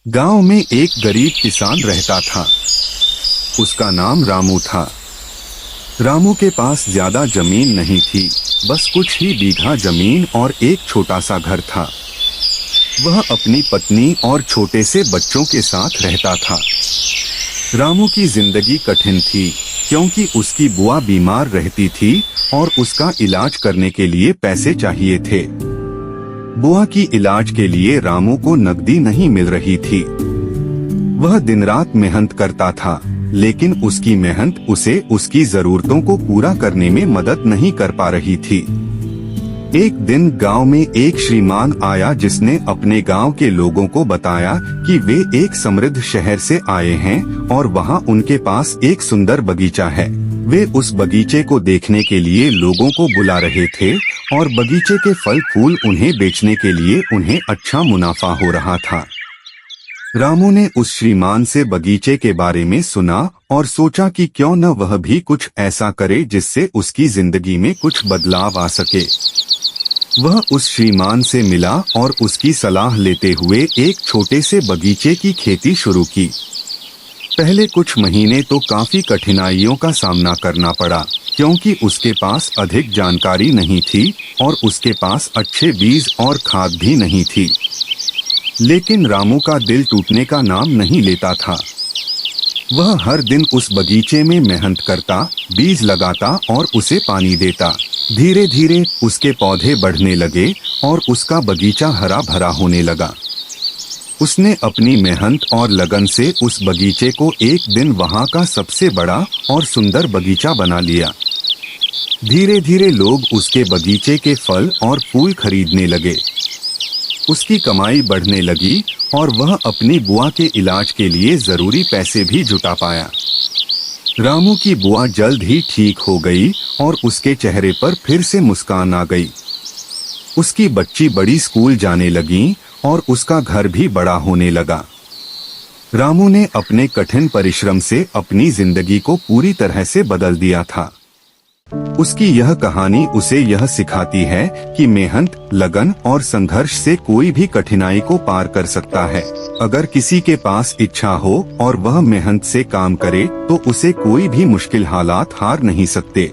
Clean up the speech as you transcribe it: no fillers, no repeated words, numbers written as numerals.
गांव में एक गरीब किसान रहता था। उसका नाम रामू था। रामू के पास ज्यादा जमीन नहीं थी, बस कुछ ही बीघा जमीन और एक छोटा सा घर था। वह अपनी पत्नी और छोटे से बच्चों के साथ रहता था। रामू की जिंदगी कठिन थी, क्योंकि उसकी बुआ बीमार रहती थी और उसका इलाज करने के लिए पैसे चाहिए थे। बुआ की इलाज के लिए रामू को नकदी नहीं मिल रही थी। वह दिन रात मेहनत करता था, लेकिन उसकी मेहनत उसे उसकी जरूरतों को पूरा करने में मदद नहीं कर पा रही थी। एक दिन गांव में एक श्रीमान आया, जिसने अपने गांव के लोगों को बताया कि वे एक समृद्ध शहर से आए हैं और वहां उनके पास एक सुंदर बगीचा है। वे उस बगीचे को देखने के लिए लोगों को बुला रहे थे और बगीचे के फल फूल उन्हें बेचने के लिए उन्हें अच्छा मुनाफा हो रहा था। रामू ने उस श्रीमान से बगीचे के बारे में सुना और सोचा कि क्यों न वह भी कुछ ऐसा करे जिससे उसकी जिंदगी में कुछ बदलाव आ सके। वह उस श्रीमान से मिला और उसकी सलाह लेते हुए एक छोटे से बगीचे की खेती शुरू की। पहले कुछ महीने तो काफी कठिनाइयों का सामना करना पड़ा, क्योंकि उसके पास अधिक जानकारी नहीं थी और उसके पास अच्छे बीज और खाद भी नहीं थी। लेकिन रामू का दिल टूटने का नाम नहीं लेता था। वह हर दिन उस बगीचे में मेहनत करता, बीज लगाता और उसे पानी देता। धीरे धीरे उसके पौधे बढ़ने लगे और उसका बगीचा हरा भरा होने लगा। उसने अपनी मेहनत और लगन से उस बगीचे को एक दिन वहां का सबसे बड़ा और सुंदर बगीचा बना लिया। धीरे धीरे लोग उसके बगीचे के फल और फूल खरीदने लगे। उसकी कमाई बढ़ने लगी और वह अपनी बुआ के इलाज के लिए जरूरी पैसे भी जुटा पाया। रामू की बुआ जल्द ही ठीक हो गई और उसके चेहरे पर फिर से मुस्कान आ गई। उसकी बच्ची बड़ी स्कूल जाने लगी और उसका घर भी बड़ा होने लगा। रामू ने अपने कठिन परिश्रम से अपनी जिंदगी को पूरी तरह से बदल दिया था। उसकी यह कहानी उसे यह सिखाती है कि मेहनत, लगन और संघर्ष से कोई भी कठिनाई को पार कर सकता है। अगर किसी के पास इच्छा हो और वह मेहनत से काम करे, तो उसे कोई भी मुश्किल हालात हार नहीं सकते।